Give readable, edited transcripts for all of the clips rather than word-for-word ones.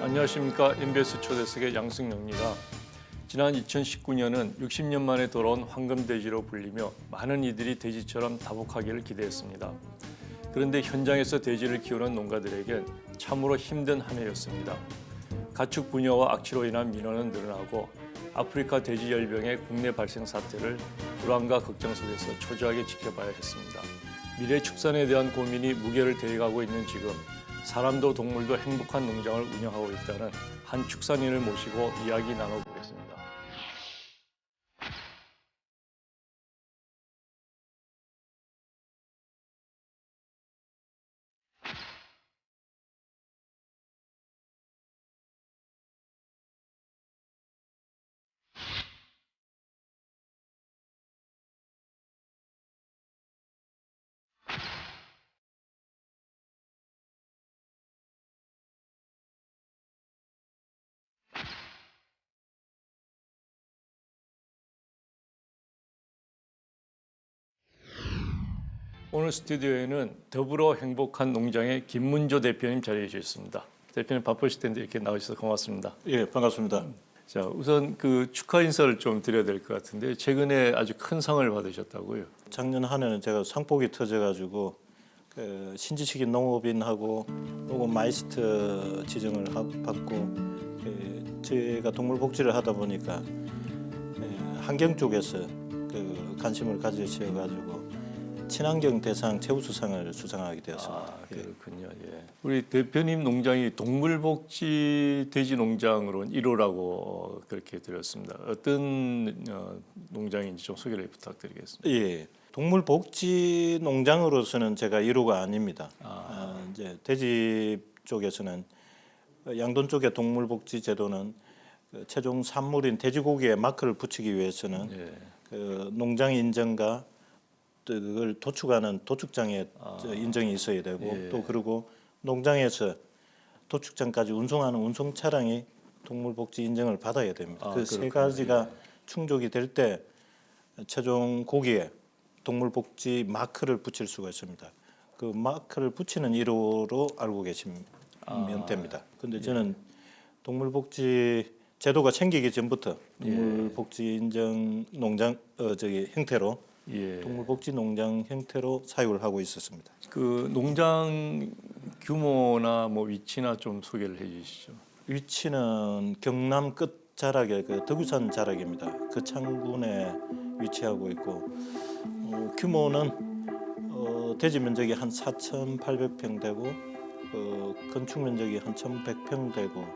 안녕하십니까. MBS 초대석의 양승영입니다. 지난 2019년은 60년 만에 돌아온 황금돼지로 불리며 많은 이들이 돼지처럼 다복하기를 기대했습니다. 그런데 현장에서 돼지를 키우는 농가들에겐 참으로 힘든 한 해였습니다. 가축 분야와 악취로 인한 민원은 늘어나고 아프리카 돼지열병의 국내 발생 사태를 불안과 걱정 속에서 초조하게 지켜봐야 했습니다. 미래 축산에 대한 고민이 무게를 대가고 있는 지금 사람도 동물도 행복한 농장을 운영하고 있다는 한 축산인을 모시고 이야기 나눠보겠습니다. 오늘 스튜디오에는 더불어 행복한 농장의 김문조 대표님 자리해 주셨습니다. 대표님 바쁘실 텐데 이렇게 나오셔서 고맙습니다. 예, 반갑습니다. 자, 우선 그 축하 인사를 좀 드려야 될 것 같은데 최근에 아주 큰 상을 받으셨다고요? 작년 한 해는 제가 상복이 터져가지고 그 신지식인 농업인하고 농업 마이스터 지정을 받고 제가 동물복지를 하다 보니까 환경 쪽에서 그 관심을 가지셔가지고 친환경 대상 최우수상을 수상하게 되었습니다. 그렇군요. 예. 우리 대표님 농장이 동물복지 돼지 농장으로 1호라고 그렇게 들었습니다. 어떤 농장인지 좀 소개를 부탁드리겠습니다. 예, 동물복지 농장으로서는 제가 1호가 아닙니다. 이제 돼지 쪽에서는 양돈 쪽의 동물복지 제도는 그 최종 산물인 돼지고기에 마크를 붙이기 위해서는 그 농장 인증과 그걸 도축하는 도축장에 인정이 있어야 되고 또 그리고 농장에서 도축장까지 운송하는 운송 차량이 동물복지 인증을 받아야 됩니다. 그 세 가지가 충족이 될 때 최종 고기에 동물복지 마크를 붙일 수가 있습니다. 그 마크를 붙이는 1호로 알고 계시면 됩니다. 그런데 저는 동물복지 제도가 생기기 전부터 동물복지 인정 농장 형태로 동물복지 농장 형태로 사육을 하고 있었습니다. 그 농장 규모나 뭐 위치나 좀 소개를 해주시죠. 위치는 경남 끝자락에 그 덕유산 자락입니다. 그 창군에 위치하고 있고 규모는 돼지 면적이 한 4,800평 되고 건축 면적이 한 1,100평 되고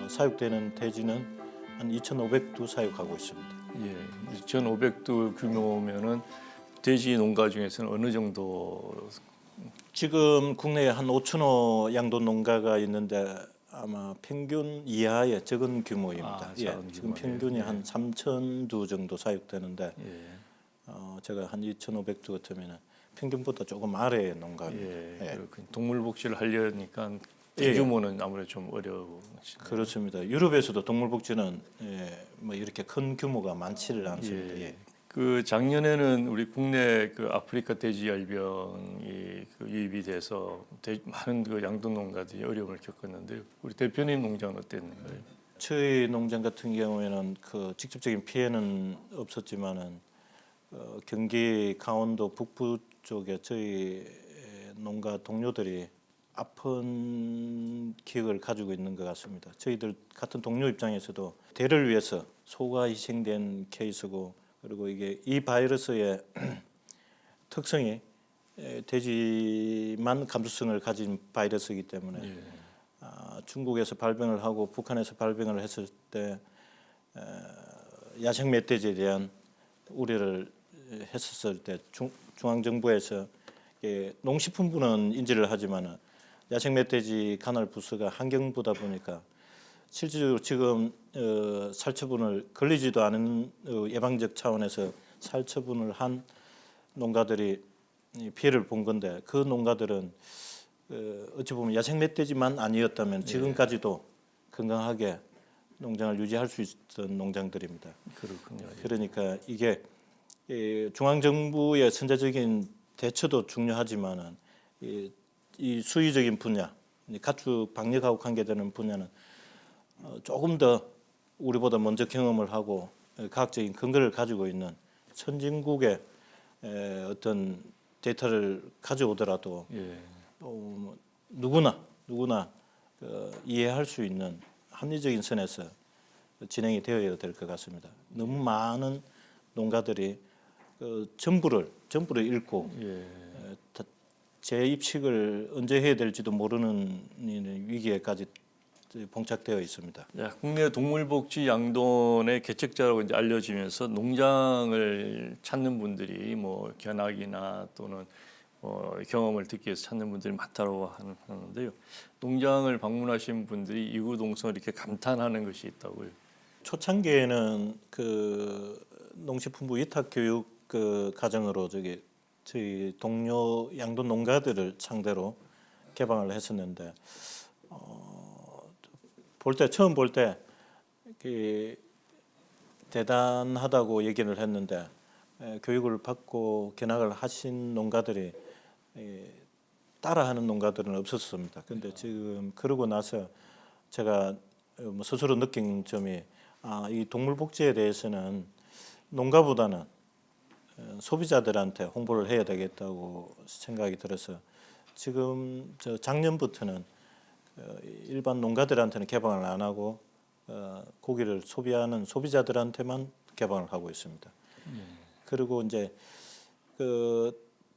사육되는 돼지는 한 2,500두 사육하고 있습니다. 예, 2,500두 규모면은 돼지 농가 중에서는 어느 정도? 지금 국내에 한 5,000호 양돈 농가가 있는데 아마 평균 이하의 적은 규모입니다. 지금 평균이 한 3,000두 정도 사육되는데 제가 한 2,500두 같으면 평균보다 조금 아래의 농가입니다. 그렇군요. 동물복지를 하려니까 규모는 아무래도 좀 어려워. 그렇습니다. 유럽에서도 동물복지는 뭐 이렇게 큰 규모가 많지를 않습니다. 그 작년에는 우리 국내 그 아프리카 돼지열병이 그 유입이 돼서 많은 그 양돈 농가들이 어려움을 겪었는데요. 우리 대표님 농장은 어땠는가요? 저희 농장 같은 경우에는 그 직접적인 피해는 없었지만은 경기 강원도 북부 쪽에 저희 농가 동료들이 아픈 기억을 가지고 있는 것 같습니다. 저희들 같은 동료 입장에서도 대를 위해서 소가 희생된 케이스고 그리고 이게 이 바이러스의 특성이 돼지만 감수성을 가진 바이러스이기 때문에 중국에서 발병을 하고 북한에서 발병을 했을 때 야생 멧돼지에 대한 우려를 했었을 때 중앙정부에서 농식품부는 인지를 하지만은 야생 멧돼지 간헐 부스가 환경부다 보니까 실질적으로 지금 살처분을 걸리지도 않은 예방적 차원에서 살처분을 한 농가들이 피해를 본 건데 그 농가들은 어찌 보면 야생 멧돼지만 아니었다면 지금까지도 건강하게 농장을 유지할 수 있던 농장들입니다. 그렇군요. 그러니까 이게 중앙정부의 선제적인 대처도 중요하지만은 이 수의적인 분야, 이제 가축 방역하고 관계되는 분야는 조금 더 우리보다 먼저 경험을 하고 과학적인 근거를 가지고 있는 선진국의 어떤 데이터를 가져오더라도 뭐 누구나 이해할 수 있는 합리적인 선에서 진행이 되어야 될 것 같습니다. 너무 많은 농가들이 전부를 읽고 재입식을 언제 해야 될지도 모르는 위기에까지 봉착되어 있습니다. 국내 동물복지 양돈의 개척자라고 이제 알려지면서 농장을 찾는 분들이 뭐 견학이나 또는 경험을 듣기 위해서 찾는 분들이 많다고 하는데요. 농장을 방문하신 분들이 이구동성을 이렇게 감탄하는 것이 있다고요. 초창기에는 농식품부 위탁 교육 과정으로 저희 동료 양돈 농가들을 상대로 개방을 했었는데 처음 볼 때 대단하다고 얘기를 했는데 교육을 받고 견학을 하신 농가들이 따라하는 농가들은 없었습니다. 근데 지금 그러고 나서 제가 스스로 느낀 점이 이 동물 복지에 대해서는 농가보다는 소비자들한테 홍보를 해야 되겠다고 생각이 들어서 지금 작년부터는 일반 농가들한테는 개방을 안 하고 고기를 소비하는 소비자들한테만 개방을 하고 있습니다. 그리고 이제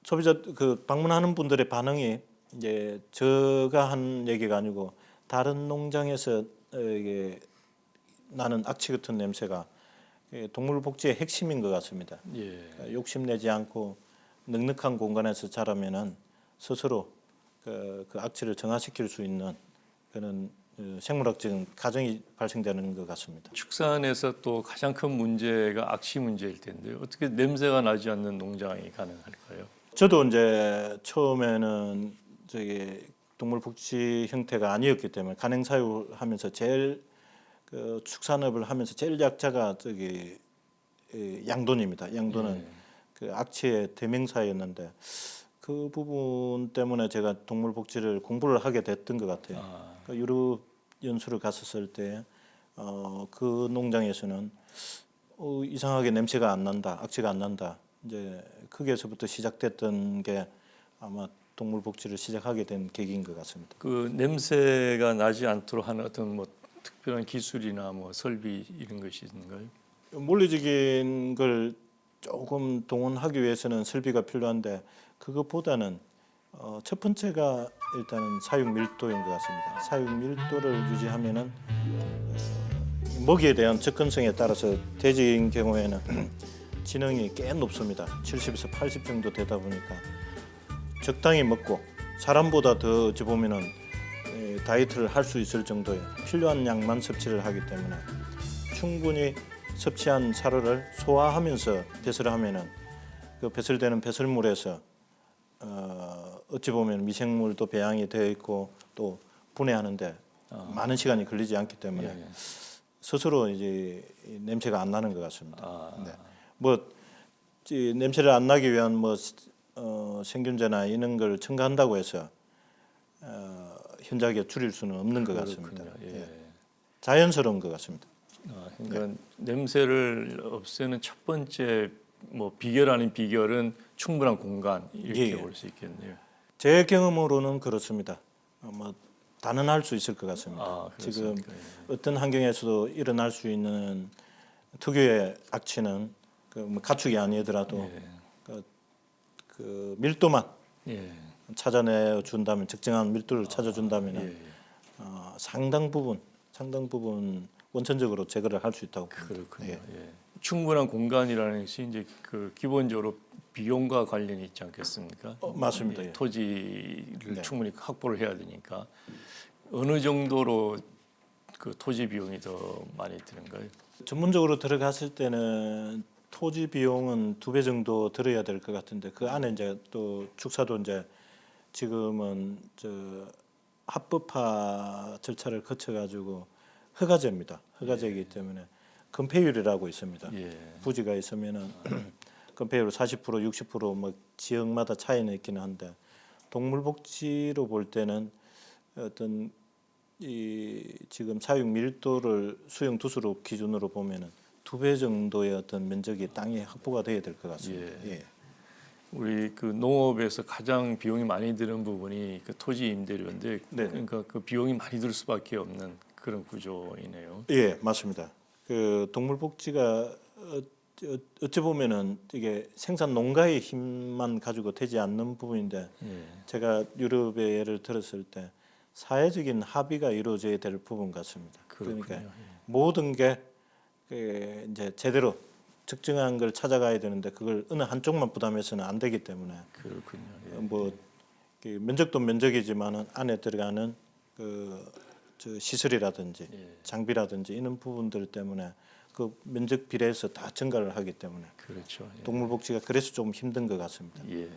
소비자 방문하는 분들의 반응이 이제 제가 한 얘기가 아니고 다른 농장에서 이게 나는 악취 같은 냄새가 동물 복지의 핵심인 것 같습니다. 그러니까 욕심내지 않고 넉넉한 공간에서 자라면은 스스로 그 악취를 정화시킬 수 있는 그런 생물학적인 과정이 발생되는 것 같습니다. 축산에서 또 가장 큰 문제가 악취 문제일 텐데요. 어떻게 냄새가 나지 않는 농장이 가능할까요? 저도 이제 처음에는 동물 복지 형태가 아니었기 때문에 간행사육하면서 제일 축산업을 하면서 제일 약자가 양돈입니다. 양돈은 악취의 대명사였는데 그 부분 때문에 제가 동물 복지를 공부를 하게 됐던 것 같아요. 유럽 연수를 갔었을 때 그 농장에서는 이상하게 냄새가 안 난다, 악취가 안 난다. 이제 거기에서부터 시작됐던 게 아마 동물 복지를 시작하게 된 계기인 것 같습니다. 그 냄새가 나지 않도록 하는 어떤 뭐 특별한 기술이나 뭐 설비 이런 것이 있는가요? 물리적인 걸 조금 동원하기 위해서는 설비가 필요한데 그것보다는 첫 번째가 일단은 사육 밀도인 것 같습니다. 사육 밀도를 유지하면은 먹이에 대한 접근성에 따라서 돼지인 경우에는 지능이 꽤 높습니다. 70에서 80 정도 되다 보니까 적당히 먹고 사람보다 더 어찌 보면은 다이어트를 할 수 있을 정도의 필요한 양만 섭취를 하기 때문에 충분히 섭취한 사료를 소화하면서 배설을 하면은 그 배설되는 배설물에서 어찌 보면 미생물도 배양이 되어 있고 또 분해하는데 많은 시간이 걸리지 않기 때문에 스스로 이제 냄새가 안 나는 것 같습니다. 네. 냄새를 안 나기 위한 생균제나 이런 걸 첨가한다고 해서 현저하게 줄일 수는 없는 것 같습니다. 자연스러운 것 같습니다. 그러니까 냄새를 없애는 첫 번째 비결 아닌 비결은 충분한 공간 이렇게 볼 수 있겠네요. 제 경험으로는 그렇습니다. 단언할 수 있을 것 같습니다. 지금 어떤 환경에서도 일어날 수 있는 특유의 악취는 가축이 아니더라도 그 밀도만 찾아내 준다면 적정한 밀도를 찾아준다면 상당 부분 원천적으로 제거를 할 수 있다고 봅니다. 그렇군요. 충분한 공간이라는 것이 이제 기본적으로 비용과 관련이 있지 않겠습니까? 맞습니다. 토지를 충분히 확보를 해야 되니까 어느 정도로 그 토지 비용이 더 많이 드는가요? 전문적으로 들어갔을 때는 토지 비용은 2배 정도 들어야 될 것 같은데 그 안에 이제 또 축사도 이제 지금은 합법화 절차를 거쳐가지고 허가제입니다. 허가제이기 때문에 건폐율이라고 있습니다. 부지가 있으면은 건폐율 40%, 60% 지역마다 차이는 있기는 한데 동물복지로 볼 때는 어떤 이 지금 사육 밀도를 수용 두수로 기준으로 보면은 2배 정도의 어떤 면적이 땅이 확보가 돼야 될 것 같습니다. 예. 우리 그 농업에서 가장 비용이 많이 드는 부분이 그 토지 임대료인데 네. 그러니까 그 비용이 많이 들 수밖에 없는 그런 구조이네요. 예, 맞습니다. 그 동물복지가 어찌 보면은 이게 생산 농가의 힘만 가지고 되지 않는 부분인데 예. 제가 유럽의 예를 들었을 때 사회적인 합의가 이루어져야 될 부분 같습니다. 그렇군요. 그러니까 모든 게 이제 제대로 적정한 걸 찾아가야 되는데 그걸 어느 한쪽만 부담해서는 안 되기 때문에 그렇군요. 예. 뭐 면적도 면적이지만은 안에 들어가는 저 시설이라든지 예. 장비라든지 이런 부분들 때문에 그 면적 비례해서 다 증가를 하기 때문에 그렇죠. 예. 동물복지가 그래서 좀 힘든 것 같습니다. 예.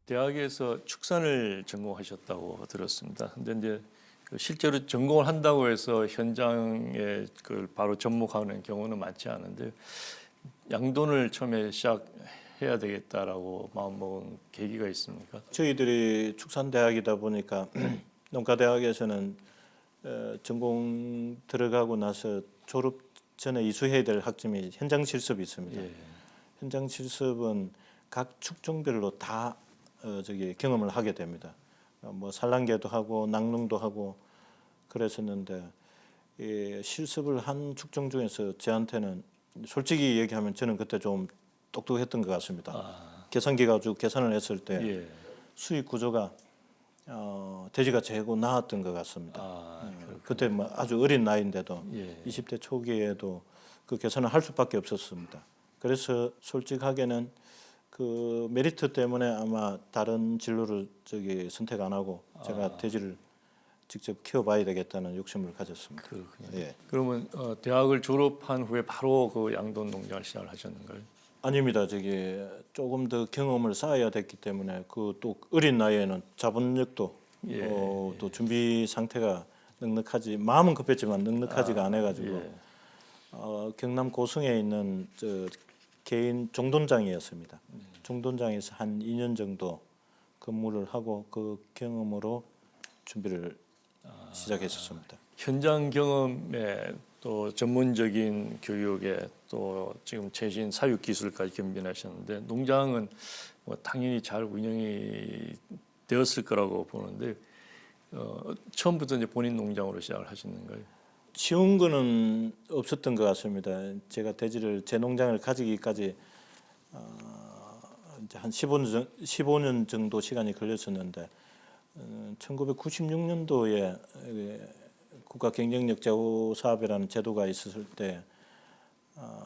대학에서 축산을 전공하셨다고 들었습니다. 근데 이제 그 실제로 전공을 한다고 해서 현장에 그걸 바로 접목하는 경우는 많지 않은데 양돈을 처음에 시작해야 되겠다라고 마음먹은 계기가 있습니까? 저희들이 축산대학이다 보니까 농가대학에서는 전공 들어가고 나서 졸업 전에 이수해야 될 학점이 현장 실습이 있습니다. 예. 현장 실습은 각 축종별로 다 저기 경험을 하게 됩니다. 뭐 산란계도 하고 낙농도 하고 그랬었는데 실습을 한 축종 중에서 저한테는 솔직히 얘기하면 저는 그때 좀 똑똑했던 것 같습니다. 계산기 가지고 계산을 했을 때 예. 수익 구조가 돼지가 최고 나았던 것 같습니다. 그때 뭐 아주 어린 나이인데도 예. 20대 초기에도 그 계산을 할 수밖에 없었습니다. 그래서 솔직하게는 그 메리트 때문에 아마 다른 진로를 선택 안 하고 제가 돼지를 직접 키워봐야 되겠다는 욕심을 가졌습니다. 그렇군요. 예. 그러면 대학을 졸업한 후에 바로 그 양돈 농장을 시작을 하셨는가요? 아닙니다. 조금 더 경험을 쌓아야 됐기 때문에 그 또 어린 나이에는 자본력도 예. 또 준비 상태가 넉넉하지 마음은 급했지만 넉넉하지가 않아 가지고 예. 경남 고성에 있는 개인 종돈장이었습니다. 종돈장에서 한 2년 정도 근무를 하고 그 경험으로 준비를 시작했었습니다. 현장 경험에 또 전문적인 교육에 또 지금 최신 사육 기술까지 겸비하셨는데 농장은 뭐 당연히 잘 운영이 되었을 거라고 보는데 처음부터 이제 본인 농장으로 시작을 하시는 거예요? 쉬운 거는 없었던 것 같습니다. 제가 돼지를 제 농장을 가지기까지 이제 한 15년 정도 시간이 걸렸었는데 1996년도에 국가 경쟁력 제고 사업이라는 제도가 있었을 때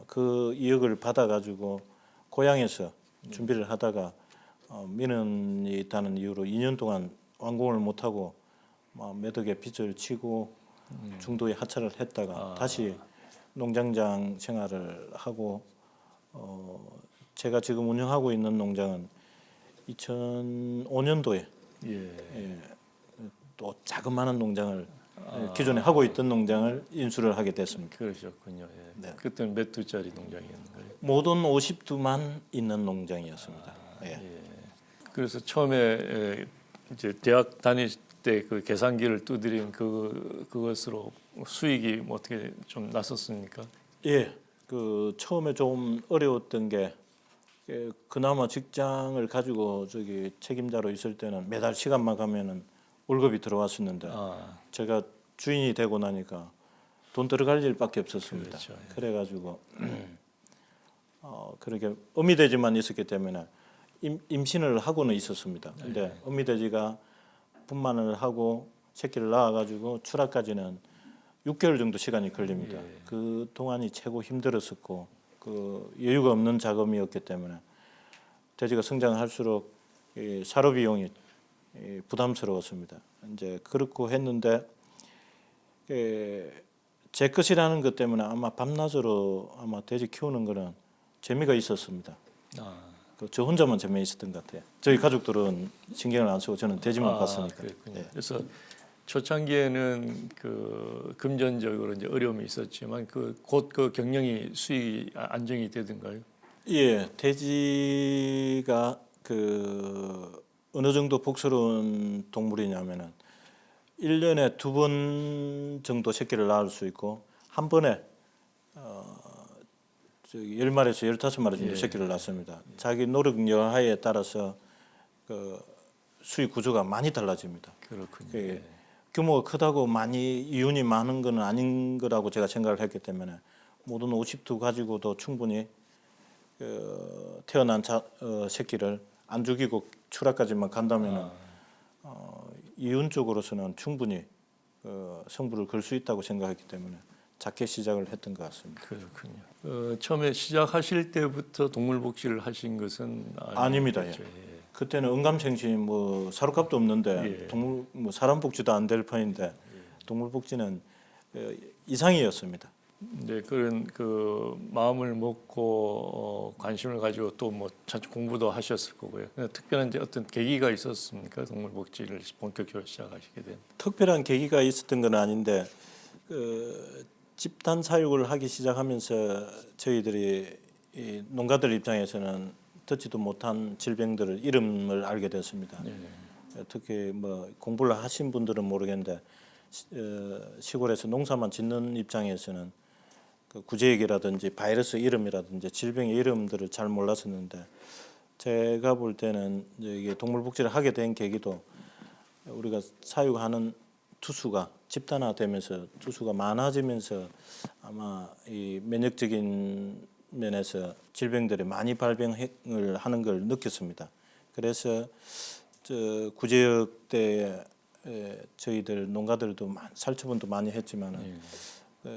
그 이역을 받아가지고 고향에서 준비를 하다가 민원이 있다는 이유로 2년 동안 완공을 못하고 몇 억의 빚을 지고 중도에 하차를 했다가 다시 농장장 생활을 하고 제가 지금 운영하고 있는 농장은 2005년도에 또 자그마한 농장을 기존에 하고 있던 농장을 인수를 하게 됐습니다. 그러셨군요. 예. 네. 그때는 몇 두짜리 농장이었는가요? 모든 50두만 있는 농장이었습니다. 예. 그래서 처음에 이제 대학 다닐 때 그 계산기를 두드린 그것으로 수익이 뭐 어떻게 좀 났었습니까? 예, 그 처음에 좀 어려웠던 게 그나마 직장을 가지고 책임자로 있을 때는 매달 시간만 가면은 월급이 들어왔었는데 제가 주인이 되고 나니까 돈 들어갈 일밖에 없었습니다. 그렇죠, 예. 그래가지고 그렇게 어미돼지만 있었기 때문에 임신을 하고는 있었습니다. 근데 어미돼지가 분만을 하고 새끼를 낳아가지고 출하까지는 6개월 정도 시간이 걸립니다. 그 동안이 최고 힘들었었고 그 여유가 없는 작업이었기 때문에 돼지가 성장할수록 사료 비용이 부담스러웠습니다. 이제 그렇고 했는데 제 것이라는 것 때문에 아마 밤낮으로 아마 돼지 키우는 거는 재미가 있었습니다. 저 혼자만 재미있었던 것 같아요. 저희 가족들은 신경을 안 쓰고 저는 돼지만 봤으니까. 그랬군요. 예. 그래서 초창기에는 그 금전적으로 이제 어려움이 있었지만 곧 그 경영이 수익이 안정이 되던가요? 예, 돼지가 그 어느 정도 복스러운 동물이냐면은 1년에 2번 정도 새끼를 낳을 수 있고 한 번에 저기 10마리에서 15마리 정도 예. 새끼를 낳습니다. 자기 노력 여하에 따라서 그 수익 구조가 많이 달라집니다. 그렇군요. 그 규모가 크다고 많이 이윤이 많은 건 아닌 거라고 제가 생각을 했기 때문에 모든 50두 가지고도 충분히 태어난 새끼를 안 죽이고 출하까지만 간다면은 이윤적으로서는 충분히 성부를 걸 수 있다고 생각했기 때문에 작게 시작을 했던 것 같습니다. 그렇군요. 처음에 시작하실 때부터 동물 복지를 하신 것은 아닙니다. 예. 아니겠죠? 그때는 언감생심 뭐 사료값도 없는데 예. 동물 뭐 사람 복지도 안 될 판인데 동물 복지는 이상이었습니다. 네, 그런 그 마음을 먹고 관심을 가지고 또 뭐 공부도 하셨을 거고요. 특별한 이제 어떤 계기가 있었습니까? 동물 복지를 본격적으로 시작하시게 된. 특별한 계기가 있었던 건 아닌데 집단 사육을 하기 시작하면서 저희들이 이 농가들 입장에서는 듣지도 못한 질병들을 이름을 알게 됐습니다. 네. 특히 뭐 공부를 하신 분들은 모르겠는데 시골에서 농사만 짓는 입장에서는 그 구제액이라든지 바이러스 이름이라든지 질병의 이름들을 잘 몰랐었는데 제가 볼 때는 이게 동물복지를 하게 된 계기도 우리가 사육하는 투수가 집단화되면서 투수가 많아지면서 아마 이 면역적인 면에서 질병들이 많이 발병을 하는 걸 느꼈습니다. 그래서 구제역 때 저희들 농가들도 살처분도 많이 했지만은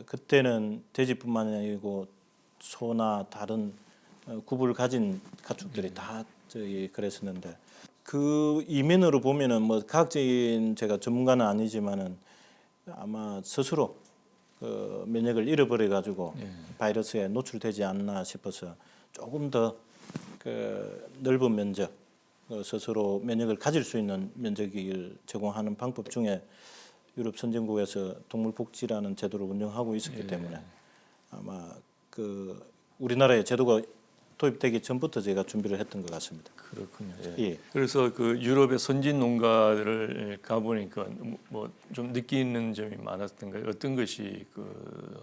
그때는 돼지뿐만 아니고 소나 다른 굽을 가진 가축들이 다 저희 그랬었는데 그 이면으로 보면은 뭐 과학적인 제가 전문가는 아니지만은 아마 스스로 그 면역을 잃어버려 가지고 바이러스에 노출되지 않나 싶어서 조금 더 그 넓은 면적 스스로 면역을 가질 수 있는 면적을 제공하는 방법 중에 유럽 선진국에서 동물복지라는 제도를 운영하고 있었기 때문에 아마 그 우리나라의 제도가 도입되기 전부터 제가 준비를 했던 것 같습니다. 그렇군요. 예. 그래서 그 유럽의 선진 농가를 가보니까 뭐 좀 느끼는 점이 많았던가요? 어떤 것이 그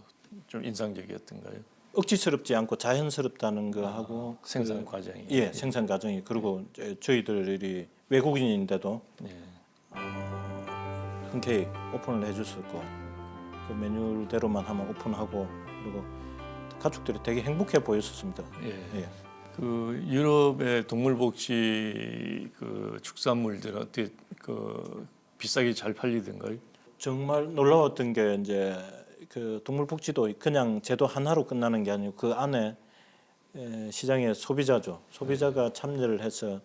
좀 인상적이었던가요? 억지스럽지 않고 자연스럽다는 거 하고 생산 과정이. 예, 생산 과정이 그리고 저희들이 외국인인데도 흔쾌히 오픈을 해줄 수 있고 그 메뉴대로만 하면 오픈하고 그리고 가축들이 되게 행복해 보였었습니다. 예. 그 유럽의 동물복지 그 축산물들 어떻게 그 비싸게 잘 팔리던가요? 정말 놀라웠던 게 이제 그 동물복지도 그냥 제도 하나로 끝나는 게 아니고 그 안에 시장의 소비자죠. 소비자가 참여를 해서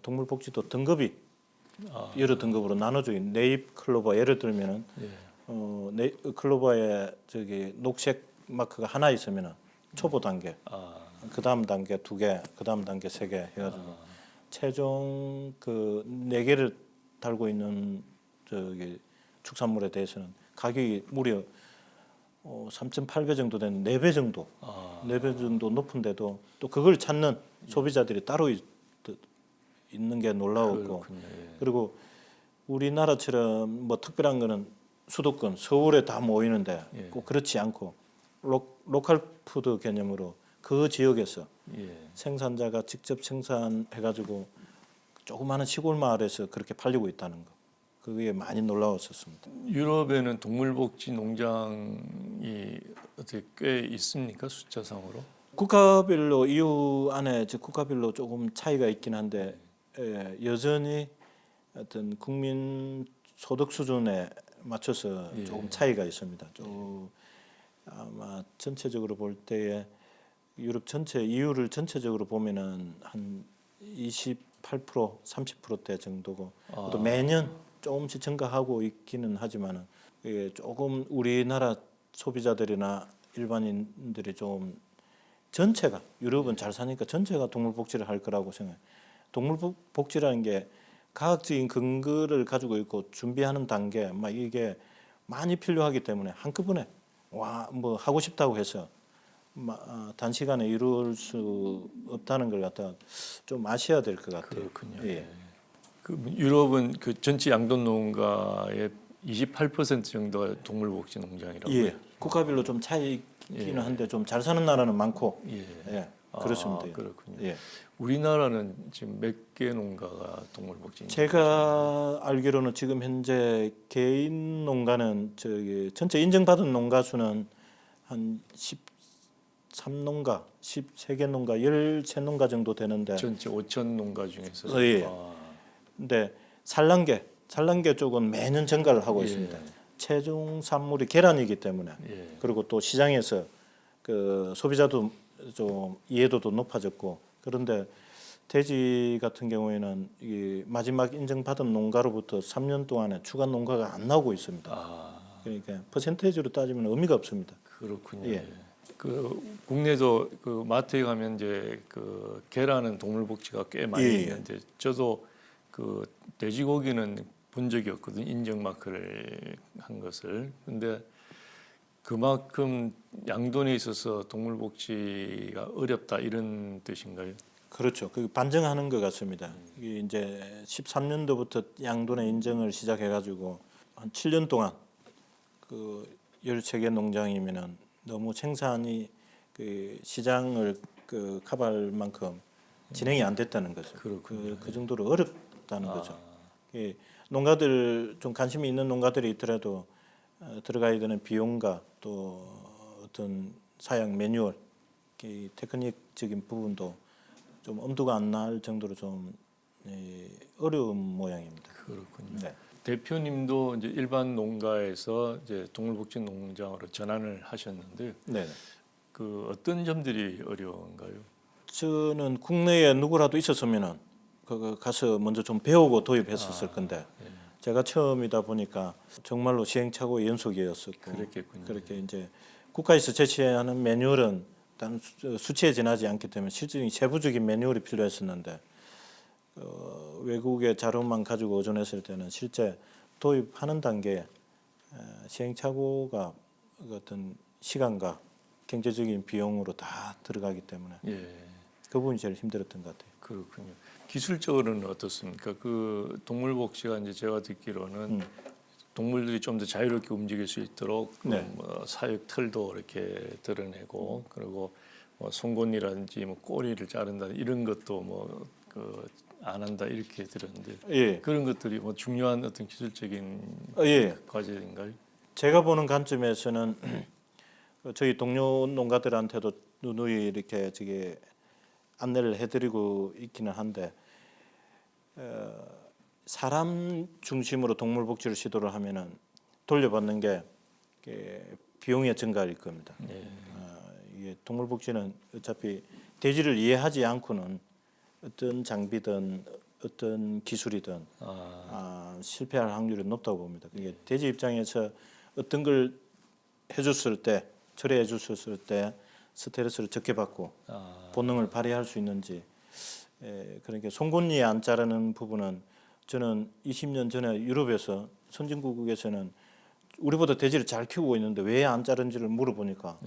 동물복지도 등급이 여러 등급으로 나눠져 있는 네잎 클로버 예를 들면은 클로버에 저기 녹색 마크가 하나 있으면은 초보 단계, 그 다음 단계 2개, 그 다음 단계 3개 해가지고 최종 그 4개를 달고 있는 저기 축산물에 대해서는 가격이 무려 3.8배 정도 되는 4배 정도, 4배 정도 높은데도 또 그걸 찾는 소비자들이 따로 있는 게 놀라웠고 그리고 우리나라처럼 뭐 특별한 거는 수도권 서울에 다 모이는데 꼭 그렇지 않고 로컬 푸드 개념으로 그 지역에서 생산자가 직접 생산해가지고 조그마한 시골 마을에서 그렇게 팔리고 있다는 거 그게 많이 놀라웠었습니다. 유럽에는 동물복지 농장이 어떻게 꽤 있습니까 숫자상으로? 국가별로 EU 안에 국가별로 조금 차이가 있긴 한데 여전히 어떤 국민 소득 수준에 맞춰서 조금 차이가 있습니다. 좀 아마 전체적으로 볼 때에 유럽 전체 EU를 전체적으로 보면은 한 28%, 30%대 정도고 또 매년 조금씩 증가하고 있기는 하지만은 이게 조금 우리나라 소비자들이나 일반인들이 좀 전체가 유럽은 잘 사니까 전체가 동물 복지를 할 거라고 생각해요. 동물 복지라는 게 과학적인 근거를 가지고 있고 준비하는 단계 막 이게 많이 필요하기 때문에 한꺼번에 와 뭐 하고 싶다고 해서 단시간에 이룰 수 없다는 걸 갖다 좀 아셔야 될 것 같아요. 그렇군요. 예. 그 유럽은 그 전체 양돈 농가의 28% 정도가 동물복지 농장이라고요. 예. 국가별로 좀 차이기는 한데 좀 잘 사는 나라는 많고 예. 예. 그렇습니다. 그렇군요. 예. 우리나라는 지금 몇 개 농가가 동물복지? 제가 알기로는 지금 현재 개인 농가는 저기 전체 인정받은 농가 수는 한 13농가, 13개 농가, 13농가 정도 되는데 전체 5천 농가 중에서. 예. 근데 산란계 쪽은 매년 증가를 하고 예. 있습니다. 최종 산물이 계란이기 때문에 예. 그리고 또 시장에서 그 소비자도 좀 이해도도 높아졌고 그런데 돼지 같은 경우에는 이 마지막 인정받은 농가로부터 3년 동안에 추가 농가가 안 나오고 있습니다. 그러니까 퍼센테이지로 따지면 의미가 없습니다. 그렇군요. 예. 그 국내도 그 마트에 가면 이제 그 계란은 동물복지가 꽤 많이 예. 있는데 저도 그 돼지고기는 본 적이 없거든 인증 마크를 한 것을. 근데 그만큼 양돈에 있어서 동물복지가 어렵다 이런 뜻인가요? 그렇죠. 그 반증하는 것 같습니다. 이게 이제 13년도부터 양돈의 인증을 시작해가지고 한 7년 동안 그 13개 농장이면은 너무 생산이 그 시장을 그 커버할 만큼 진행이 안 됐다는 거죠. 그 정도로 어렵다는 거죠. 예, 농가들 좀 관심이 있는 농가들이 있더라도 들어가야 되는 비용과 또 어떤 사양 매뉴얼, 이 테크닉적인 부분도 좀 엄두가 안 날 정도로 좀 어려운 모양입니다. 그렇군요. 네. 대표님도 이제 일반 농가에서 이제 동물복지 농장으로 전환을 하셨는데, 네. 그 어떤 점들이 어려운가요? 저는 국내에 누구라도 있었으면은 그 가서 먼저 좀 배우고 도입했었을 건데 제가 처음이다 보니까 정말로 시행착오의 연속이었었고 그랬겠군요. 그렇게 이제 국가에서 제시하는 매뉴얼은 단 수치에 지나지 않기 때문에 실질적인 세부적인 매뉴얼이 필요했었는데 외국의 자료만 가지고 의존했을 때는 실제 도입하는 단계에 시행착오가 어떤 시간과 경제적인 비용으로 다 들어가기 때문에 그 부분이 제일 힘들었던 것 같아요. 그렇군요. 기술적으로는 어떻습니까? 그 동물복지가 이제 제가 듣기로는 동물들이 좀 더 자유롭게 움직일 수 있도록 뭐 사육 털도 이렇게 드러내고 그리고 뭐 송곳니라든지 뭐 꼬리를 자른다 이런 것도 뭐 그 안 한다 이렇게 들었는데 그런 것들이 뭐 중요한 어떤 기술적인 과제인가요? 제가 보는 관점에서는 저희 동료 농가들한테도 누누이 이렇게 저기 안내를 해드리고 있기는 한데 사람 중심으로 동물복지를 시도를 하면은 돌려받는 게 비용의 증가일 겁니다. 이게 동물복지는 어차피 돼지를 이해하지 않고는 어떤 장비든 어떤 기술이든 실패할 확률이 높다고 봅니다. 그게 돼지 입장에서 어떤 걸 해줬을 때 처리해 줬을 때 스트레스를 적게 받고 본능을 발휘할 수 있는지 그러니까 송곳니 안 자르는 부분은 저는 20년 전에 유럽에서 선진국에서는 우리보다 돼지를 잘 키우고 있는데 왜 안 자른지를 물어보니까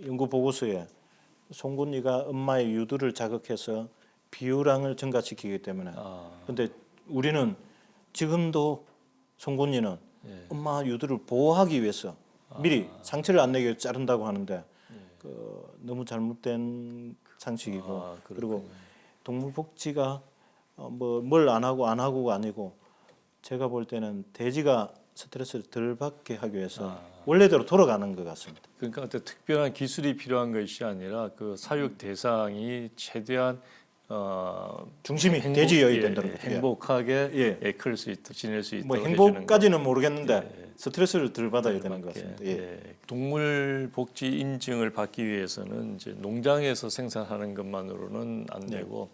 연구 보고서에 송곳니가 엄마의 유두를 자극해서 비유량을 증가시키기 때문에 근데 우리는 지금도 송곳니는 엄마 유두를 보호하기 위해서 미리 상처를 안 내게 위해서 자른다고 하는데 너무 잘못된 상식이고 그리고 동물복지가 뭐 뭘 안 하고가 아니고 제가 볼 때는 돼지가 스트레스를 덜 받게 하기 위해서 원래대로 돌아가는 것 같습니다. 그러니까 어떤 특별한 기술이 필요한 것이 아니라 그 사육 대상이 최대한 중심이 돼지여야 된다는 거죠. 행복하게 클 수 있도록 지낼 수 있도록 뭐 행복까지는 모르겠는데 스트레스를 덜 받아야 되는 것 같습니다. 동물복지 인증을 받기 위해서는 이제 농장에서 생산하는 것만으로는 안 되고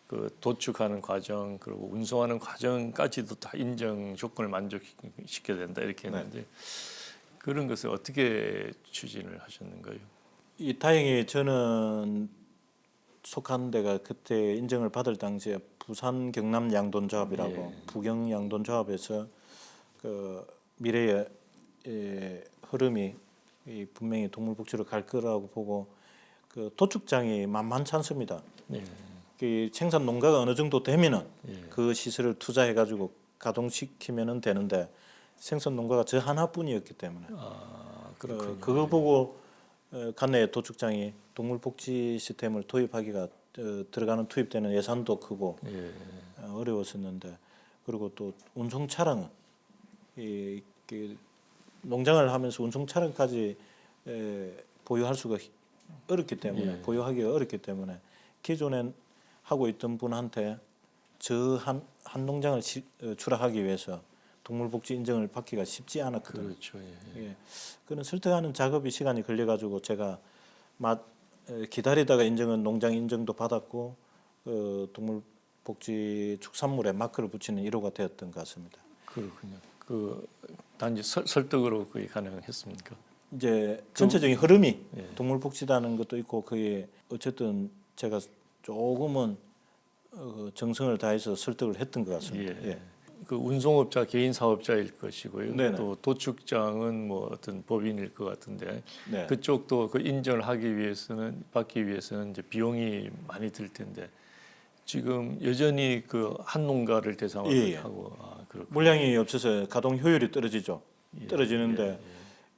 그 도축하는 과정 그리고 운송하는 과정까지도 다 인정 조건을 만족시켜야 된다 이렇게 했는데 그런 것을 어떻게 추진을 하셨는가요? 다행히 저는 속한 데가 그때 인정을 받을 당시에 부산 경남 양돈조합이라고 예. 부경 양돈조합에서 그 미래의 흐름이 분명히 동물복지로 갈 거라고 보고 그 도축장이 만만치 않습니다. 예. 그 생산 농가가 어느 정도 되면은 예. 그 시설을 투자해 가지고 가동시키면은 되는데 생산 농가가 저 하나뿐이었기 때문에 그렇군요. 그거 보고 관내 도축장이 동물복지 시스템을 도입하기가 들어가는 투입되는 예산도 크고 예. 어려웠었는데 그리고 또 운송 차량은 그 농장을 하면서 운송 차량까지 보유할 수가 어렵기 때문에 예. 보유하기가 어렵기 때문에 기존에 하고 있던 분한테 저 한 농장을 출하하기 위해서 동물복지 인증을 받기가 쉽지 않았거든요. 그렇죠. 예. 예, 그는 설득하는 작업이 시간이 걸려가지고 제가 기다리다가 인증은 농장 인증도 받았고 동물복지 축산물에 마크를 붙이는 1호가 되었던 것 같습니다. 그렇군요. 그 단지 설득으로 그게 가능했습니까? 이제 전체적인 흐름이 예. 동물복지라는 것도 있고 그게 어쨌든 제가 조금은 정성을 다해서 설득을 했던 것 같습니다. 예. 예. 그 운송업자 개인 사업자일 것이고요. 네네. 또 도축장은 뭐 어떤 법인일 것 같은데 네. 그쪽도 그 인정을 받기 위해서는 이제 비용이 많이 들 텐데 지금 여전히 그 한 농가를 대상으로 예. 하고 그렇군요. 물량이 없어서 가동 효율이 떨어지죠. 예. 떨어지는데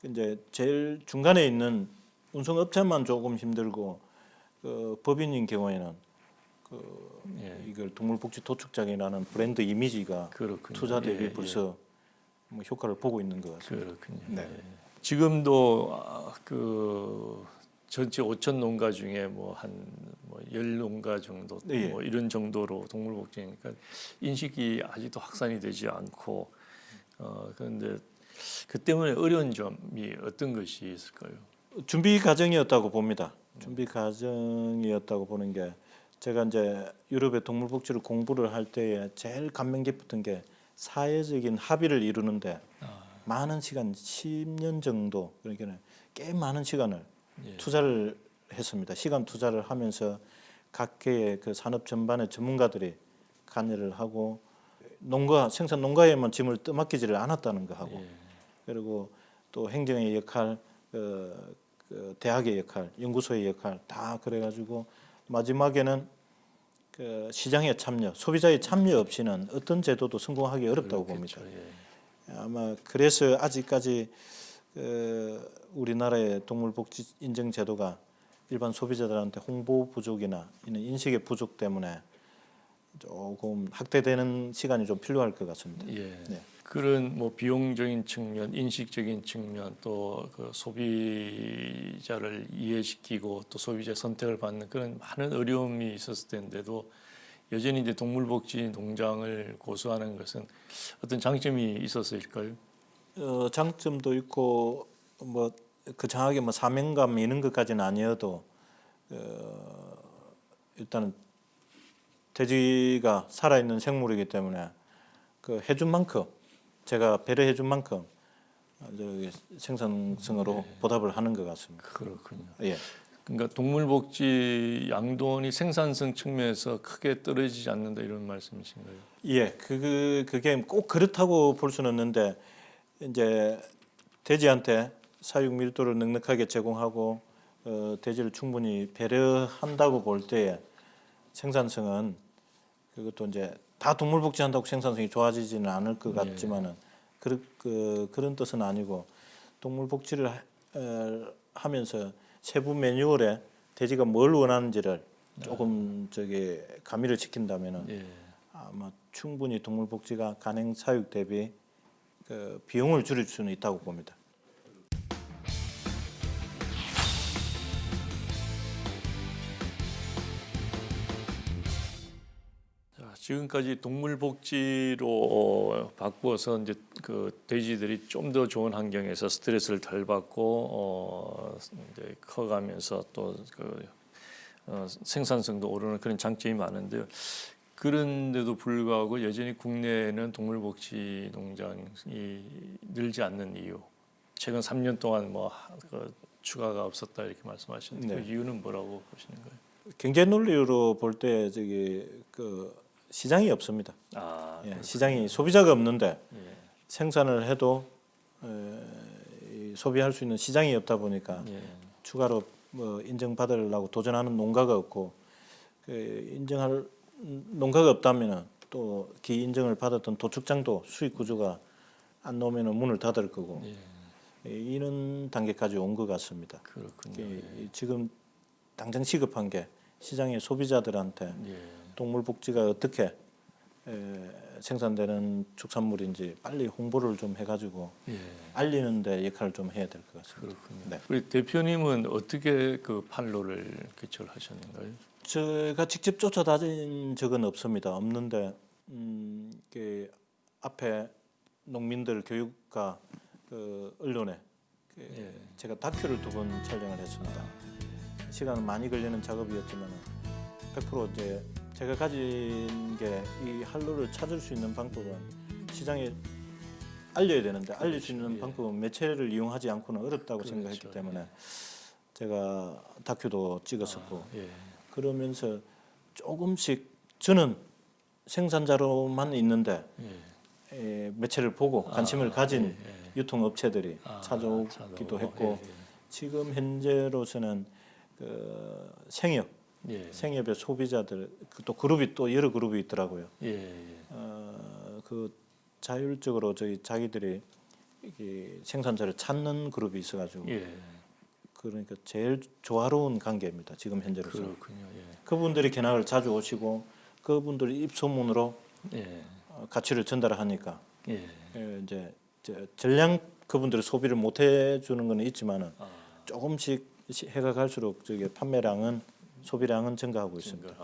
이제 제일 중간에 있는 운송업체만 조금 힘들고 법인인 경우에는 이걸 동물복지 도축장이라는 브랜드 이미지가 그렇군요. 투자 대비 예, 벌써 뭐 효과를 보고 있는 것 같습니다. 그렇군요. 네. 예. 지금도 그 전체 5천 농가 중에 뭐 10농가 정도 예. 뭐 이런 정도로 동물복지니까 인식이 아직도 확산이 되지 않고 그런데 그 때문에 어려운 점이 어떤 것이 있을까요? 준비 과정이었다고 봅니다. 준비 과정이었다고 보는 게 제가 이제 유럽의 동물복지를 공부를 할 때에 제일 감명 깊었던 게 사회적인 합의를 이루는데 많은 시간 10년 정도 그러니까 꽤 많은 시간을 투자를 했습니다. 시간 투자를 하면서 각계의 그 산업 전반의 전문가들이 관여를 하고 생산 농가에만 짐을 떠맡기지를 않았다는 거 하고 그리고 또 행정의 역할, 그 대학의 역할, 연구소의 역할 다 그래가지고 마지막에는 그 시장의 참여, 소비자의 참여 없이는 어떤 제도도 성공하기 어렵다고 봅니다. 아마 그래서 아직까지 우리나라의 동물복지 인증 제도가 일반 소비자들한테 홍보 부족이나 이런 인식의 부족 때문에 조금 확대되는 시간이 좀 필요할 것 같습니다. 예. 네. 그런 뭐 비용적인 측면, 인식적인 측면, 또 그 소비자를 이해시키고 또 소비자 선택을 받는 그런 많은 어려움이 있었을 텐데도 여전히 이제 동물복지 농장을 고수하는 것은 어떤 장점이 있었을까요? 장점도 있고 뭐 그 정확하게 뭐 사명감 이런 것까지는 아니어도 일단은 돼지가 살아있는 생물이기 때문에 그 해준 만큼 제가 배려해준 만큼 생산성으로 보답을 하는 것 같습니다. 그렇군요. 예. 그러니까 동물복지 양돈이 생산성 측면에서 크게 떨어지지 않는다 이런 말씀이신가요? 예, 그게 꼭 그렇다고 볼 수는 없는데 이제 돼지한테 사육 밀도를 넉넉하게 제공하고 돼지를 충분히 배려한다고 볼 때에 생산성은 그것도 이제 다 동물복지한다고 생산성이 좋아지지는 않을 것 같지만은 그런 뜻은 아니고 동물복지를 하면서 세부 매뉴얼에 돼지가 뭘 원하는지를 조금 가미를 시킨다면은 아마 충분히 동물복지가 간행 사육 대비 그 비용을 줄일 수는 있다고 봅니다. 지금까지 동물복지로 바꾸어서 이제 그 돼지들이 좀 더 좋은 환경에서 스트레스를 덜 받고 이제 커가면서 또 그 생산성도 오르는 그런 장점이 많은데요. 그런데도 불구하고 여전히 국내에는 동물복지 농장이 늘지 않는 이유. 최근 3년 동안 그 추가가 없었다 이렇게 말씀하셨는데 네. 그 이유는 뭐라고 보시는 거예요? 경제 논리로 볼 때 시장이 없습니다. 그렇군요. 시장이 소비자가 없는데 예. 생산을 해도 소비할 수 있는 시장이 없다 보니까 예. 추가로 뭐 인정받으려고 도전하는 농가가 없고 인정할 농가가 없다면은 또 기 인정을 받았던 도축장도 수익 구조가 안 나오면은 문을 닫을 거고 이런 단계까지 온 것 같습니다. 그렇군요. 지금 당장 시급한 게 시장의 소비자들한테 예. 동물 복지가 어떻게 생산되는 축산물인지 빨리 홍보를 좀 해가지고 예. 알리는 데 역할을 좀 해야 될 것 같습니다. 그렇군요. 네. 우리 대표님은 어떻게 그 판로를 개설하셨는가요? 제가 직접 쫓아다닌 적은 없습니다. 없는데 그 앞에 농민들 교육과 그 언론에 제가 다큐를 2번 촬영을 했습니다. 시간은 많이 걸리는 작업이었지만 100% 이제 제가 가진 게 이 한로를 찾을 수 있는 방법은 시장에 알려야 되는데 알릴 수 있는 방법은 매체를 이용하지 않고는 어렵다고 생각했기 때문에 제가 다큐도 찍었었고 그러면서 조금씩 저는 생산자로만 있는데 매체를 보고 관심을 가진 유통업체들이 찾아오기도 했고 지금 현재로서는 그 생협의 소비자들 또 그룹이 또 여러 그룹이 있더라고요. 그 자율적으로 자기들이 생산자를 찾는 그룹이 있어가지고 그러니까 제일 조화로운 관계입니다. 지금 현재로서. 그렇군요. 그분들이 견학을 자주 오시고 그분들이 입소문으로 가치를 전달하니까 이제 전량 그분들이 소비를 못 해주는 건 있지만은 조금씩 해가 갈수록 저기 판매량은 소비량은 증가하고 있습니다.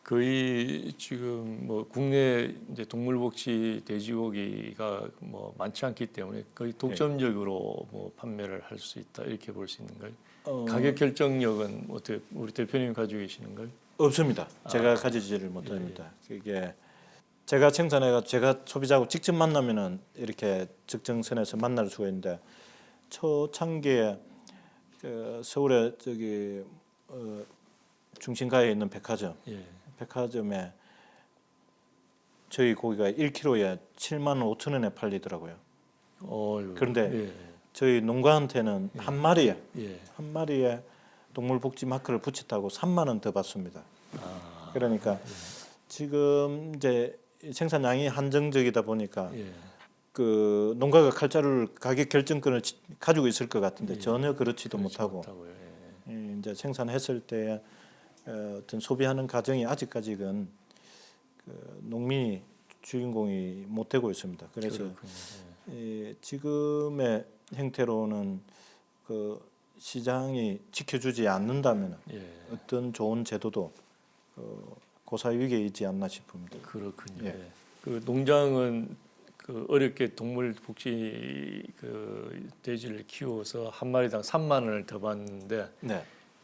거의 지금 뭐 국내 이제 동물복지 돼지고기가 뭐 많지 않기 때문에 거의 독점적으로 뭐 판매를 할 수 있다 이렇게 볼 수 있는가요? 가격 결정력은 어떻게 우리 대표님이 가지고 계시는가요? 없습니다. 제가 가지지를 못합니다. 그게 제가 생산해가 제가 소비자하고 직접 만나면은 이렇게 적정선에서 만날 수가 있는데 초창기에 그 서울에 저기 중심가에 있는 백화점에 저희 고기가 1kg에 75,000원에 팔리더라고요. 그런데 저희 농가한테는 한 마리에 동물복지 마크를 붙였다고 3만 원 더 받습니다. 그러니까 지금 이제 생산량이 한정적이다 보니까 그 농가가 칼자루 가격 결정권을 가지고 있을 것 같은데 전혀 그렇지도 못하고 이제 생산했을 때 어떤 소비하는 과정이 아직까지는 그 농민이 주인공이 못 되고 있습니다. 그래서 지금의 형태로는 그 시장이 지켜주지 않는다면 어떤 좋은 제도도 고사의 위기에 있지 않나 싶습니다. 그렇군요. 그 농장은 그 어렵게 동물 복지 그 돼지를 키워서 한 마리당 3만 원을 더 받는데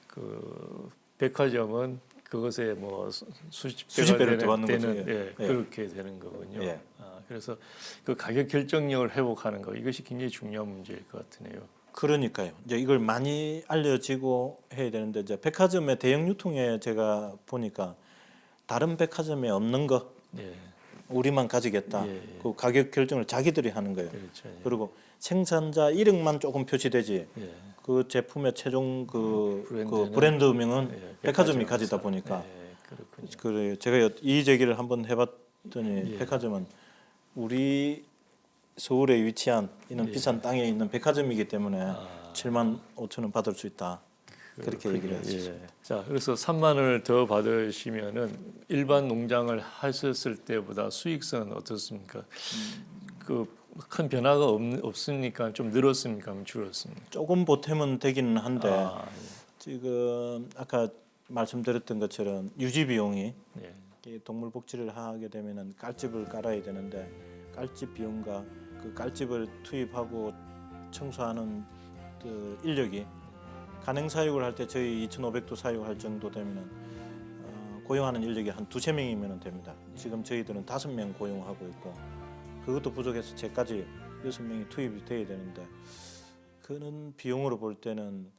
그 백화점은 그것에 뭐 수십 배가 더 받는 거죠. 그렇게 되는 거군요. 그래서 그 가격 결정력을 회복하는 거 이것이 굉장히 중요한 문제일 것 같으네요. 그러니까요. 이제 이걸 많이 알려지고 해야 되는데 이제 백화점의 대형 유통에 제가 보니까 다른 백화점에 없는 거 우리만 가지겠다. 그 가격 결정을 자기들이 하는 거예요. 그리고 생산자 이름만 조금 표시되지 그 제품의 최종 그 브랜드명은 백화점이 가지다 보니까 그래 제가 이 제기를 한번 해봤더니 백화점은 우리 서울에 위치한 이런 비싼 땅에 있는 백화점이기 때문에 7만 5천 원 받을 수 있다. 그렇게 얘기를 했습니다. 자, 그래서 3만 원을 더 받으시면은 일반 농장을 하셨을 때보다 수익성은 어떻습니까? 그 큰 변화가 없으니까 좀 늘었습니까? 아니면 줄었습니까? 조금 보탬은 되기는 한데 지금 아까 말씀드렸던 것처럼 유지 비용이 동물 복지를 하게 되면은 깔집을 깔아야 되는데 깔집 비용과 그 깔집을 투입하고 청소하는 그 인력이 간행 사육을 할 때 저희 2,500도 사육할 정도 되면은 고용하는 인력이 한 2~3명이면 됩니다. 지금 저희들은 5명 고용하고 있고 그것도 부족해서 제까지 6명이 투입이 돼야 되는데 그는 비용으로 볼 때는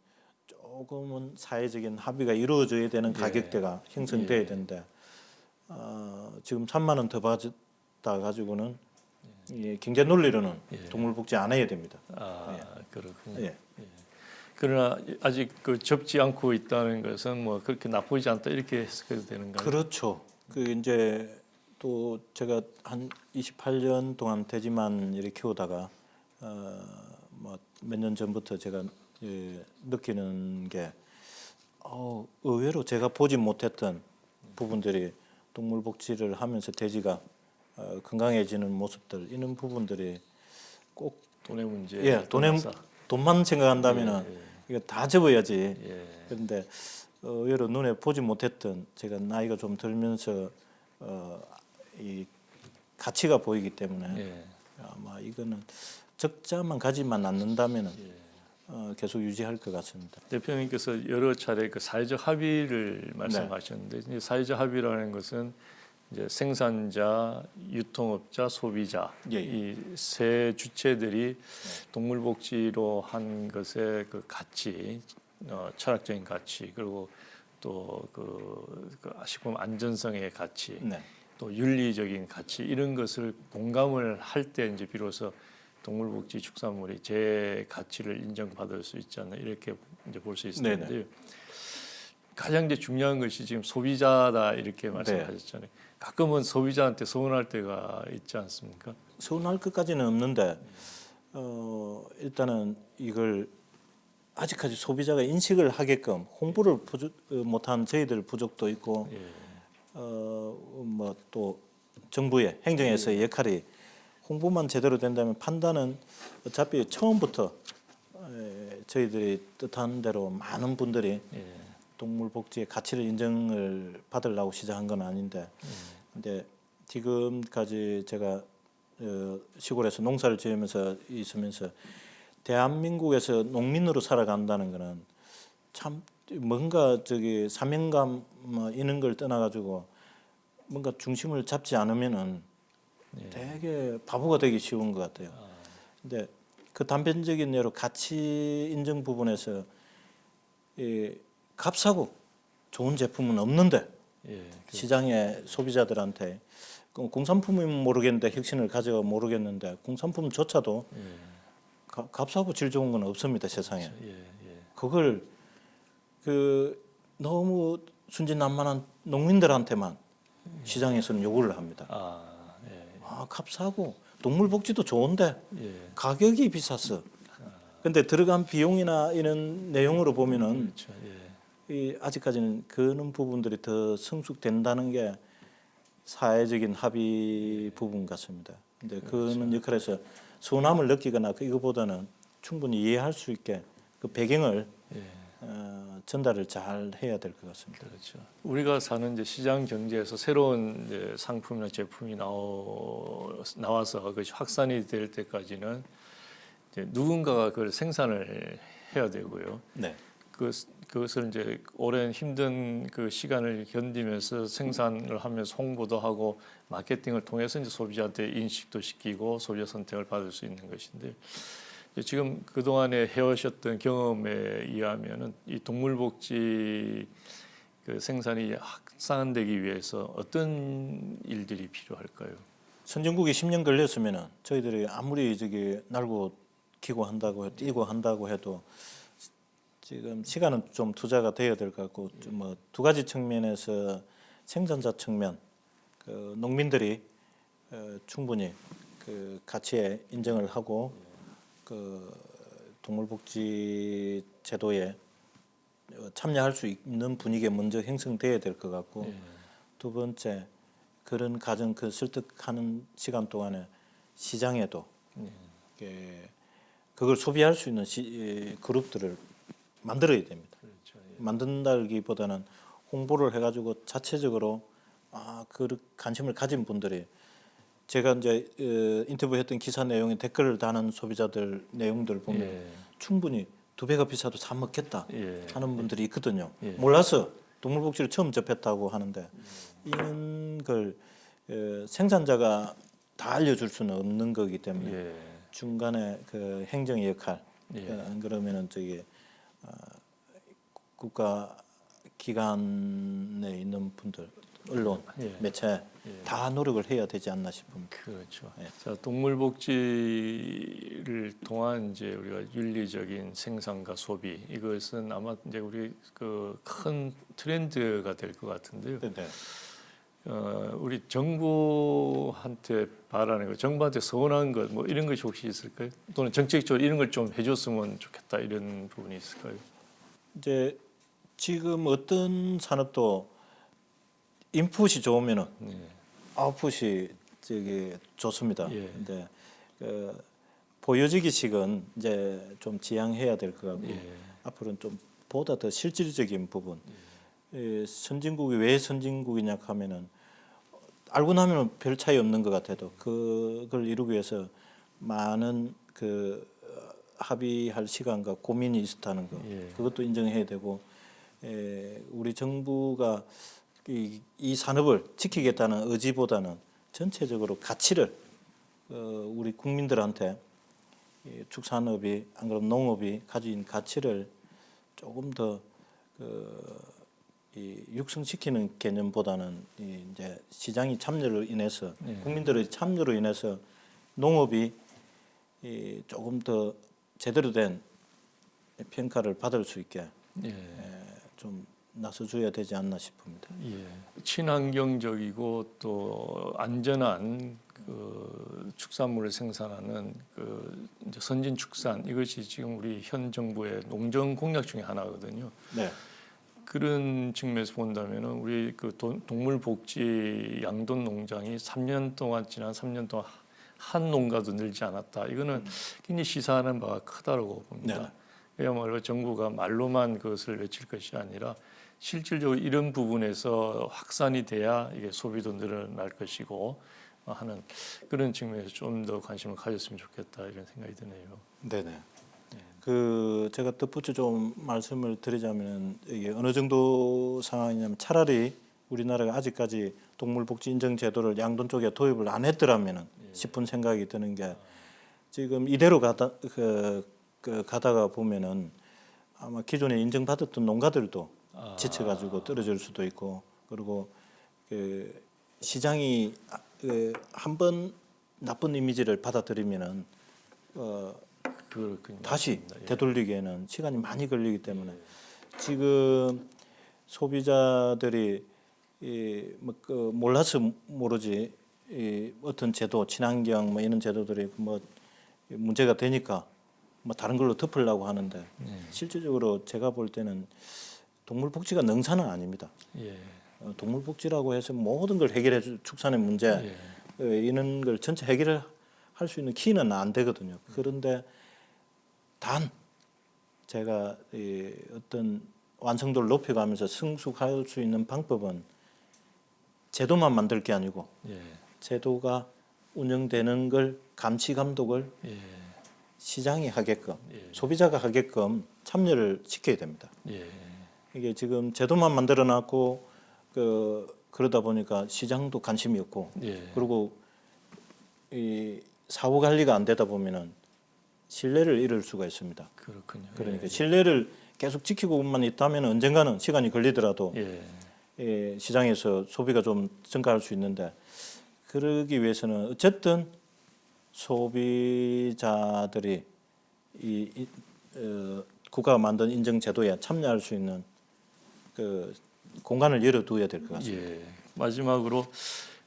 조금은 사회적인 합의가 이루어져야 되는 가격대가 형성돼야 되는데 지금 3만 원 더 받다 가지고는 이 경제 논리로는 예. 동물복지 안 해야 됩니다. 그렇군요. 예. 그러나 아직 그 접지 않고 있다는 것은 뭐 그렇게 나쁘지 않다 이렇게 해석해도 되는가요? 그렇죠. 그 이제 또 제가 한 28년 동안 돼지만 이렇게 키우다가 뭐 몇 년 전부터 제가 느끼는 게 의외로 제가 보지 못했던 부분들이 동물복지를 하면서 돼지가 건강해지는 모습들 이런 부분들이 꼭 돈의 문제. 돈만 생각한다면은 이거 다 접어야지. 예. 그런데 의외로 눈에 보지 못했던 제가 나이가 좀 들면서 이 가치가 보이기 때문에 예. 아마 이거는 적자만 가지만 않는다면은 계속 유지할 것 같습니다. 대표님께서 여러 차례 그 사회적 합의를 말씀하셨는데 이제 사회적 합의라는 것은 이제 생산자, 유통업자, 소비자 예. 이 세 주체들이 동물복지로 한 것의 그 가치, 철학적인 가치 그리고 또 그 식품 안전성의 가치, 네. 또 윤리적인 가치 이런 것을 공감을 할 때 이제 비로소 동물복지 축산물이 제 가치를 인정받을 수 있지 않나 이렇게 이제 볼 수 있을 텐데 가장 이제 중요한 것이 지금 소비자다 이렇게 말씀하셨잖아요. 가끔은 소비자한테 서운할 때가 있지 않습니까? 서운할 것까지는 없는데 일단은 이걸 아직까지 소비자가 인식을 하게끔 홍보를 못한 저희들 부족도 있고 뭐 또 정부의 행정에서의 역할이 홍보만 제대로 된다면 판단은 어차피 처음부터 저희들이 뜻한 대로 많은 분들이 동물복지의 가치를 인정을 받으려고 시작한 건 아닌데 근데 지금까지 제가 시골에서 농사를 지으면서 있으면서 대한민국에서 농민으로 살아간다는 거는 참 뭔가 저기 사명감 뭐 이런 걸 떠나가지고 뭔가 중심을 잡지 않으면은 되게 바보가 되기 쉬운 것 같아요. 근데 그 단편적인 예로 가치 인정 부분에서 값하고 좋은 제품은 없는데 시장에 소비자들한테 공산품이면 모르겠는데 혁신을 가져가 모르겠는데 공산품조차도 값하고 질 좋은 건 없습니다 세상에. 그걸 그 너무 순진난만한 농민들한테만 시장에서는 요구를 합니다. 값하고 동물복지도 좋은데 가격이 비쌌어. 근데 들어간 비용이나 이런 내용으로 보면은 이 아직까지는 그런 부분들이 더 성숙된다는 게 사회적인 합의 부분 같습니다. 근데 그런 역할에서 서운함을 느끼거나 이거보다는 충분히 이해할 수 있게 그 배경을 전달을 잘 해야 될 것 같습니다. 그렇죠. 우리가 사는 이제 시장 경제에서 새로운 이제 상품이나 제품이 나와서 그것이 확산이 될 때까지는 이제 누군가가 그걸 생산을 해야 되고요. 네. 그것을 이제 오랜 힘든 그 시간을 견디면서 생산을 하면서 홍보도 하고 마케팅을 통해서 이제 소비자한테 인식도 시키고 소비자 선택을 받을 수 있는 것인데 지금 그 동안에 해오셨던 경험에 의하면은 이 동물복지 그 생산이 확산되기 위해서 어떤 일들이 필요할까요? 선진국이 10년 걸렸으면은 저희들이 아무리 저기 날고 기고 한다고 뛰고 한다고 해도 지금 시간은 좀 투자가 돼야 될 것 같고 뭐 두 가지 측면에서 생산자 측면 그 농민들이 충분히 그 가치에 인정을 하고 그 동물복지 제도에 참여할 수 있는 분위기가 먼저 형성돼야 될 것 같고 두 번째 그런 과정 그 설득하는 시간 동안에 시장에도 그걸 소비할 수 있는 그룹들을 만들어야 됩니다. 그렇죠. 만든다기보다는 홍보를 해가지고 자체적으로 그 관심을 가진 분들이 제가 이제 인터뷰했던 기사 내용에 댓글을 다는 소비자들 내용들 보면 충분히 2배가 비싸도 사 먹겠다 하는 분들이 있거든요. 몰라서 동물복지를 처음 접했다고 하는데 이런 걸 생산자가 다 알려줄 수는 없는 거기 때문에 중간에 그 행정의 역할 안 그러면은 저기 국가 기관에 있는 분들 언론, 예. 매체 다 노력을 해야 되지 않나 싶습니다. 그렇죠. 예. 자, 동물복지를 통한 이제 우리가 윤리적인 생산과 소비 이것은 아마 이제 우리 그 큰 트렌드가 될 것 같은데요. 네. 우리 정부한테 바라는 거, 정부한테 서운한 것, 뭐 이런 것이 혹시 있을까요? 또는 정책적으로 이런 걸 좀 해줬으면 좋겠다 이런 부분이 있을까요? 이제 지금 어떤 산업도 인풋이 좋으면은 네. 아웃풋이 좋습니다. 예. 근데 보여지기식은 이제 좀 지양해야 될 것 같고 예. 앞으로는 좀 보다 더 실질적인 부분. 선진국이 왜 선진국이냐 하면은 알고 나면 별 차이 없는 것 같아도 그걸 이루기 위해서 많은 합의할 시간과 고민이 있었다는 거. 예. 그것도 인정해야 되고 우리 정부가 이 산업을 지키겠다는 의지보다는 전체적으로 가치를 우리 국민들한테 축산업이 안 그러면 농업이 가진 가치를 조금 더 육성시키는 개념보다는 이제 시장이 참여로 인해서 국민들의 참여로 인해서 농업이 조금 더 제대로 된 평가를 받을 수 있게 좀 나서줘야 되지 않나 싶습니다. 예. 친환경적이고 또 안전한 축산물을 생산하는 이제 선진 축산 이것이 지금 우리 현 정부의 농정 공약 중에 하나거든요. 네. 그런 측면에서 본다면은 우리 동물 복지 양돈 농장이 3년 동안 지난 3년 동안 한 농가도 늘지 않았다. 이거는 굉장히 시사하는 바가 크다고 봅니다. 네. 그야말로 정부가 말로만 그것을 외칠 것이 아니라 실질적으로 이런 부분에서 확산이 돼야 이게 소비도 늘어날 것이고 하는 그런 측면에서 좀 더 관심을 가졌으면 좋겠다 이런 생각이 드네요. 네네. 제가 덧붙여 좀 말씀을 드리자면 이게 어느 정도 상황이냐면 차라리 우리나라가 아직까지 동물복지 인증 제도를 양돈 쪽에 도입을 안 했더라면은 싶은 생각이 드는 게 지금 이대로 가다가 보면은 아마 기존에 인증받았던 농가들도 지쳐가지고 떨어질 수도 있고 그리고 시장이 한 번 나쁜 이미지를 받아들이면은 그렇군요. 다시 맞습니다. 예. 되돌리기에는 시간이 많이 걸리기 때문에 지금 소비자들이 몰라서 모르지 어떤 제도 친환경 뭐 이런 제도들이 뭐 문제가 되니까 뭐 다른 걸로 덮으려고 하는데 실질적으로 제가 볼 때는 동물복지가 능사는 아닙니다. 예. 동물복지라고 해서 모든 걸 해결해 줄 축산의 문제 이런 걸 전체 해결을 할 수 있는 키는 안 되거든요. 그런데 단 제가 어떤 완성도를 높여가면서 성숙할 수 있는 방법은 제도만 만들 게 아니고 제도가 운영되는 걸 감시 감독을 시장이 하게끔 소비자가 하게끔 참여를 시켜야 됩니다. 이게 지금 제도만 만들어놨고 그러다 보니까 시장도 관심이 없고 그리고 이 사후 관리가 안 되다 보면은 신뢰를 잃을 수가 있습니다. 그렇군요. 그러니까 신뢰를 계속 지키고만 있다면 언젠가는 시간이 걸리더라도 시장에서 소비가 좀 증가할 수 있는데 그러기 위해서는 어쨌든 소비자들이 국가가 만든 인증 제도에 참여할 수 있는 공간을 열어둬야 될 것 같습니다. 마지막으로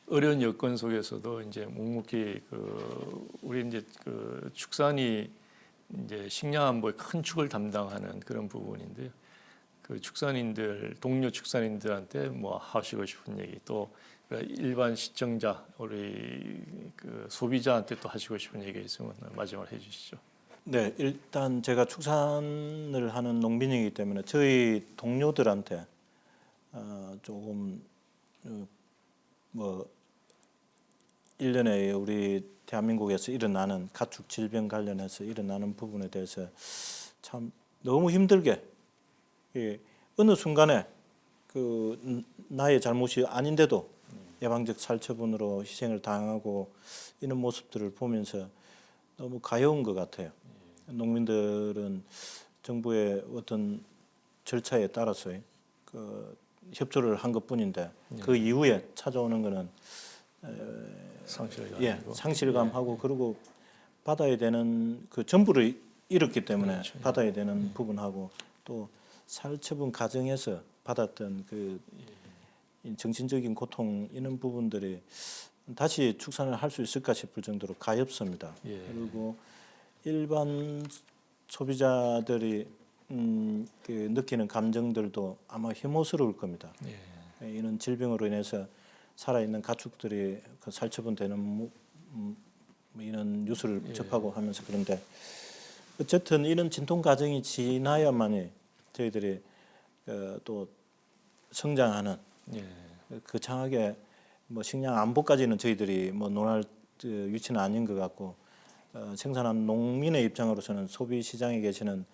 어려운 여건 속에서도 이제 묵묵히 우리 이제 축산이 이제 식량 안보의 큰 축을 담당하는 그런 부분인데요. 축산인들 동료 축산인들한테 뭐 하시고 싶은 얘기 또 일반 시청자 우리 소비자한테 또 하시고 싶은 얘기 있으면 마지막으로 해주시죠. 네, 일단 제가 축산을 하는 농민이기 때문에 저희 동료들한테 조금 뭐 1년에 우리 대한민국에서 일어나는 가축 질병 관련해서 일어나는 부분에 대해서 참 너무 힘들게 어느 순간에 나의 잘못이 아닌데도 예방적 살처분으로 희생을 당하고 이런 모습들을 보면서 너무 가여운 것 같아요. 농민들은 정부의 어떤 절차에 따라서 협조를 한 것뿐인데 그 이후에 찾아오는 거는 상실감이고. 상실감하고 그리고 받아야 되는 그 전부를 잃었기 때문에 그렇죠. 받아야 되는 부분하고 또 살처분 과정에서 받았던 그 정신적인 고통 이런 부분들이 다시 축산을 할 수 있을까 싶을 정도로 가엾습니다. 예. 그리고 일반 소비자들이 그 느끼는 감정들도 아마 혐오스러울 겁니다. 예. 이런 질병으로 인해서 살아있는 가축들이 그 살처분되는 이런 뉴스를 접하고 하면서 그런데 어쨌든 이런 진통 과정이 지나야만이 저희들이 또 성장하는 예. 거창하게 뭐 식량 안보까지는 저희들이 뭐 논할 위치는 아닌 것 같고 생산한 농민의 입장으로서는 소비 시장에 계시는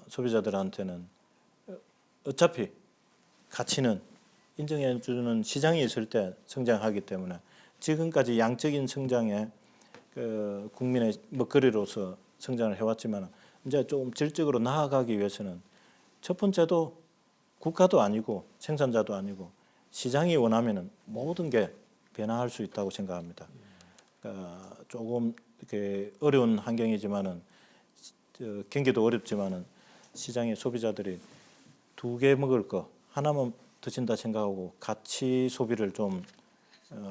소비자들한테는 어차피 가치는 인정해주는 시장이 있을 때 성장하기 때문에 지금까지 양적인 성장에 그 국민의 먹거리로서 성장을 해왔지만 이제 좀 질적으로 나아가기 위해서는 첫 번째도 국가도 아니고 생산자도 아니고 시장이 원하면은 모든 게 변화할 수 있다고 생각합니다. 조금 이렇게 어려운 환경이지만은 경기도 어렵지만은 시장의 소비자들이 2개 먹을 거 하나만 드신다 생각하고 같이 소비를 좀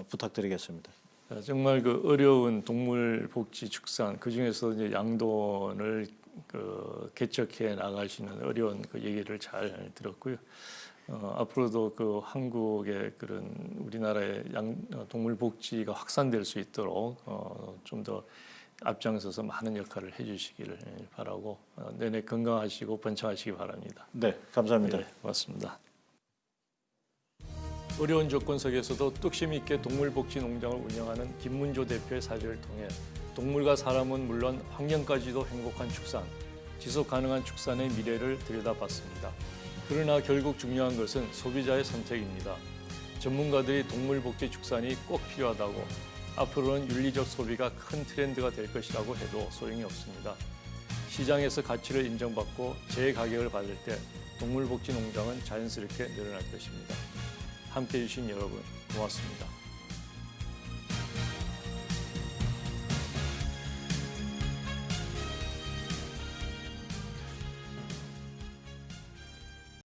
부탁드리겠습니다. 정말 그 어려운 동물 복지 축산 그 중에서 이제 양돈을 그 개척해 나가시는 어려운 그 얘기를 잘 들었고요. 앞으로도 그 한국의 그런 우리나라의 동물 복지가 확산될 수 있도록 좀 더 앞장서서 많은 역할을 해주시기를 바라고 내내 건강하시고 번창하시기 바랍니다. 네, 감사합니다. 네, 고맙습니다. 어려운 조건 속에서도 뚝심 있게 동물복지 농장을 운영하는 김문조 대표의 사례를 통해 동물과 사람은 물론 환경까지도 행복한 축산, 지속 가능한 축산의 미래를 들여다봤습니다. 그러나 결국 중요한 것은 소비자의 선택입니다. 전문가들이 동물복지 축산이 꼭 필요하다고 앞으로는 윤리적 소비가 큰 트렌드가 될 것이라고 해도 소용이 없습니다. 시장에서 가치를 인정받고 재가격을 받을 때 동물복지 농장은 자연스럽게 늘어날 것입니다. 함께해 주신 여러분 고맙습니다.